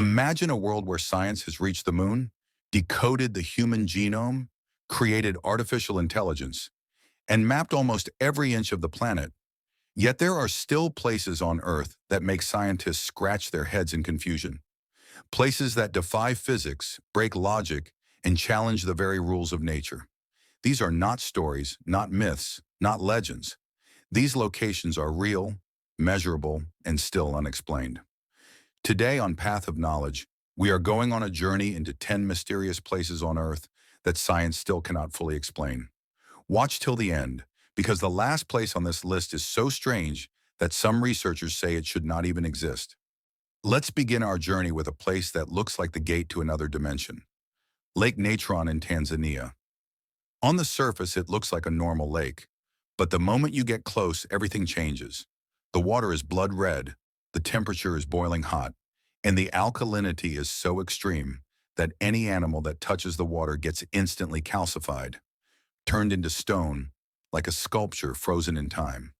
Imagine a world where science has reached the moon, decoded the human genome, created artificial intelligence, and mapped almost every inch of the planet. Yet there are still places on Earth that make scientists scratch their heads in confusion. Places that defy physics, break logic, and challenge the very rules of nature. These are not stories, not myths, not legends. These locations are real, measurable, and still unexplained. Today on Path of Knowledge, we are going on a journey into 10 mysterious places on Earth that science still cannot fully explain. Watch till the end, because the last place on this list is so strange that some researchers say it should not even exist. Let's begin our journey with a place that looks like the gate to another dimension. Lake Natron in Tanzania. On the surface, it looks like a normal lake, but the moment you get close, everything changes. The water is blood red, the temperature is boiling hot, and the alkalinity is so extreme that any animal that touches the water gets instantly calcified, turned into stone, like a sculpture frozen in time.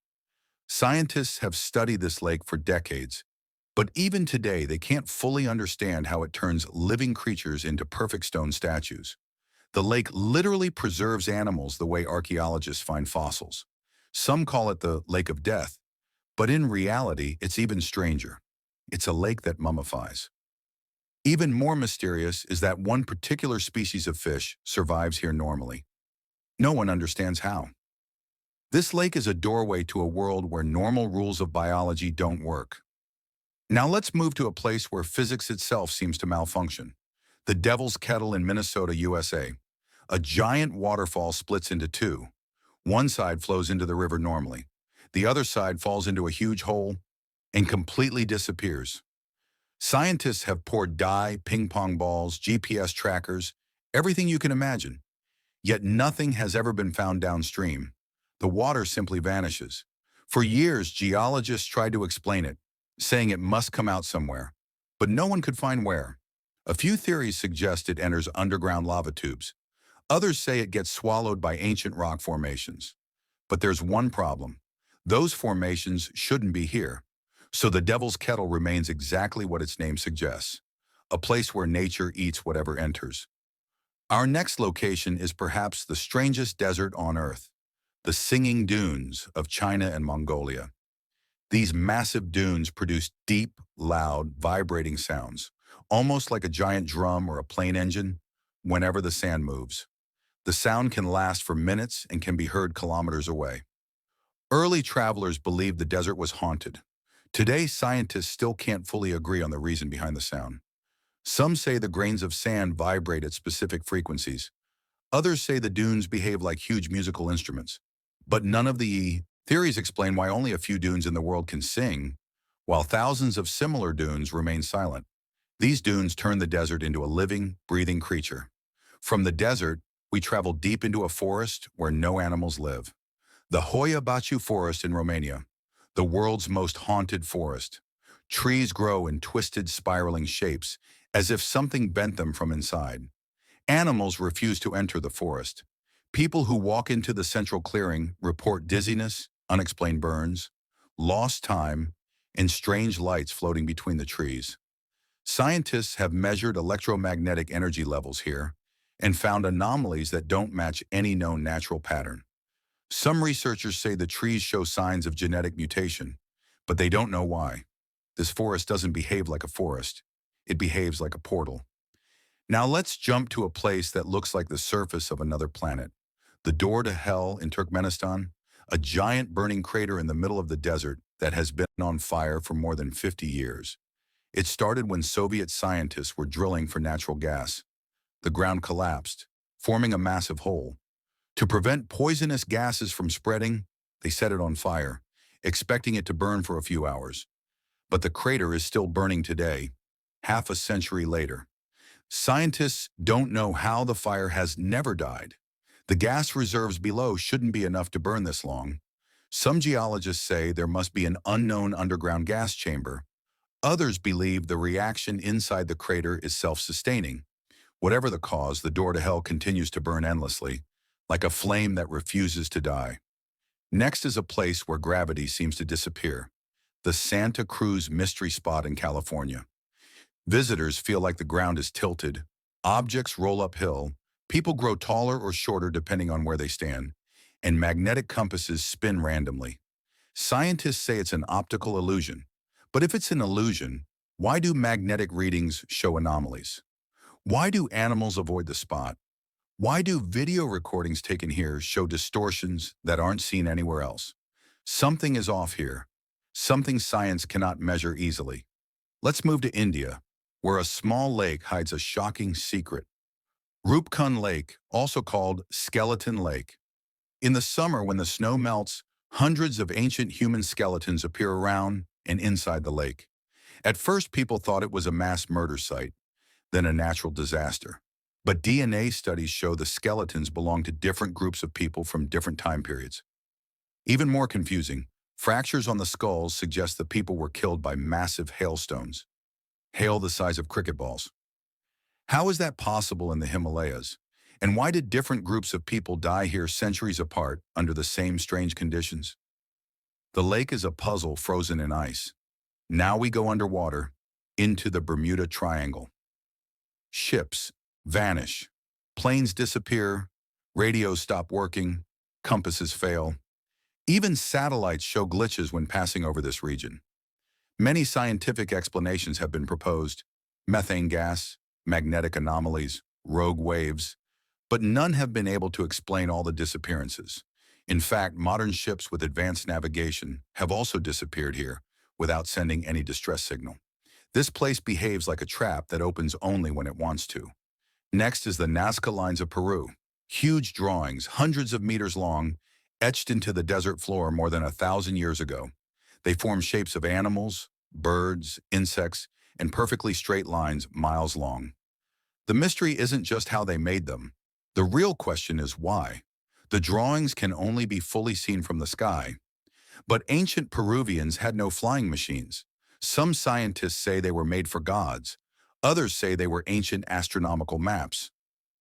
Scientists have studied this lake for decades, but even today they can't fully understand how it turns living creatures into perfect stone statues. The lake literally preserves animals the way archaeologists find fossils. Some call it the Lake of Death, but in reality, it's even stranger. It's a lake that mummifies. Even more mysterious is that one particular species of fish survives here normally. No one understands how. This lake is a doorway to a world where normal rules of biology don't work. Now let's move to a place where physics itself seems to malfunction. The Devil's Kettle in Minnesota, USA. A giant waterfall splits into two. One side flows into the river normally. The other side falls into a huge hole and completely disappears. Scientists have poured dye, ping pong balls, GPS trackers, everything you can imagine. Yet nothing has ever been found downstream. The water simply vanishes. For years, geologists tried to explain it, saying it must come out somewhere, but no one could find where. A few theories suggest it enters underground lava tubes. Others say it gets swallowed by ancient rock formations. But there's one problem. Those formations shouldn't be here. So the Devil's Kettle remains exactly what its name suggests, a place where nature eats whatever enters. Our next location is perhaps the strangest desert on Earth, the Singing Dunes of China and Mongolia. These massive dunes produce deep, loud, vibrating sounds, almost like a giant drum or a plane engine, whenever the sand moves. The sound can last for minutes and can be heard kilometers away. Early travelers believed the desert was haunted. Today, scientists still can't fully agree on the reason behind the sound. Some say the grains of sand vibrate at specific frequencies. Others say the dunes behave like huge musical instruments. But none of the theories explain why only a few dunes in the world can sing, while thousands of similar dunes remain silent. These dunes turn the desert into a living, breathing creature. From the desert, we travel deep into a forest where no animals live. The Hoia Baciu Forest in Romania, the world's most haunted forest. Trees grow in twisted, spiraling shapes, as if something bent them from inside. Animals refuse to enter the forest. People who walk into the central clearing report dizziness, unexplained burns, lost time, and strange lights floating between the trees. Scientists have measured electromagnetic energy levels here and found anomalies that don't match any known natural pattern. Some researchers say the trees show signs of genetic mutation, but they don't know why. This forest doesn't behave like a forest. It behaves like a portal. Now let's jump to a place that looks like the surface of another planet. The Door to Hell in Turkmenistan, a giant burning crater in the middle of the desert that has been on fire for more than 50 years. It started when Soviet scientists were drilling for natural gas. The ground collapsed, forming a massive hole. To prevent poisonous gases from spreading, they set it on fire, expecting it to burn for a few hours. But the crater is still burning today, half a century later. Scientists don't know how the fire has never died. The gas reserves below shouldn't be enough to burn this long. Some geologists say there must be an unknown underground gas chamber. Others believe the reaction inside the crater is self-sustaining. Whatever the cause, the door to hell continues to burn endlessly, like a flame that refuses to die. Next is a place where gravity seems to disappear, the Santa Cruz Mystery Spot in California. Visitors feel like the ground is tilted, objects roll uphill, people grow taller or shorter depending on where they stand, and magnetic compasses spin randomly. Scientists say it's an optical illusion. But if it's an illusion, why do magnetic readings show anomalies? Why do animals avoid the spot? Why do video recordings taken here show distortions that aren't seen anywhere else? Something is off here. Something science cannot measure easily. Let's move to India, where a small lake hides a shocking secret. Rupkund Lake, also called Skeleton Lake. In the summer when the snow melts, hundreds of ancient human skeletons appear around and inside the lake. At first, people thought it was a mass murder site, then a natural disaster. But DNA studies show the skeletons belong to different groups of people from different time periods. Even more confusing, fractures on the skulls suggest the people were killed by massive hailstones, hail the size of cricket balls. How is that possible in the Himalayas? And why did different groups of people die here centuries apart under the same strange conditions? The lake is a puzzle frozen in ice. Now we go underwater, into the Bermuda Triangle. Ships vanish, planes disappear, radios stop working, compasses fail. Even satellites show glitches when passing over this region. Many scientific explanations have been proposed: methane gas, magnetic anomalies, rogue waves, but none have been able to explain all the disappearances. In fact, modern ships with advanced navigation have also disappeared here without sending any distress signal. This place behaves like a trap that opens only when it wants to. Next is the Nazca Lines of Peru. Huge drawings, hundreds of meters long, etched into the desert floor more than 1,000 years ago. They form shapes of animals, birds, insects, and perfectly straight lines miles long. The mystery isn't just how they made them. The real question is why. The drawings can only be fully seen from the sky. But ancient Peruvians had no flying machines. Some scientists say they were made for gods. Others say they were ancient astronomical maps.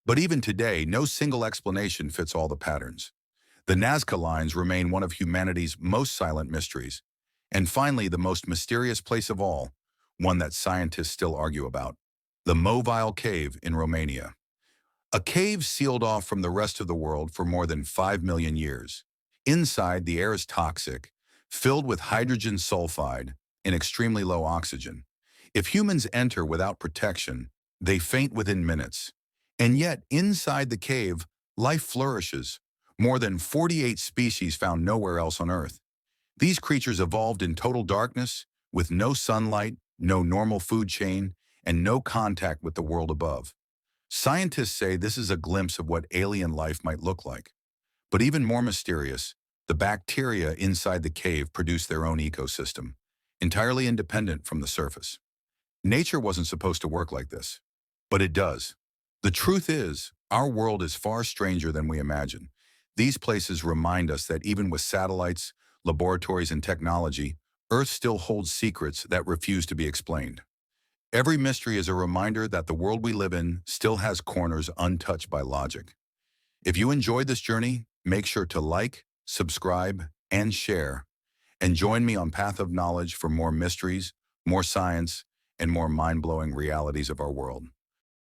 But even today, no single explanation fits all the patterns. The Nazca Lines remain one of humanity's most silent mysteries. And finally, the most mysterious place of all, one that scientists still argue about: the Mobile Cave in Romania. A cave sealed off from the rest of the world for more than 5 million years. Inside, the air is toxic, filled with hydrogen sulfide and extremely low oxygen. If humans enter without protection, they faint within minutes. And yet, inside the cave, life flourishes. More than 48 species found nowhere else on Earth. These creatures evolved in total darkness, with no sunlight, no normal food chain, and no contact with the world above. Scientists say this is a glimpse of what alien life might look like. But even more mysterious, the bacteria inside the cave produce their own ecosystem, entirely independent from the surface. Nature wasn't supposed to work like this, but it does. The truth is, our world is far stranger than we imagine. These places remind us that even with satellites, laboratories, and technology, Earth still holds secrets that refuse to be explained. Every mystery is a reminder that the world we live in still has corners untouched by logic. If you enjoyed this journey, make sure to like, subscribe, and share. And join me on Path of Knowledge for more mysteries, more science, and more mind-blowing realities of our world.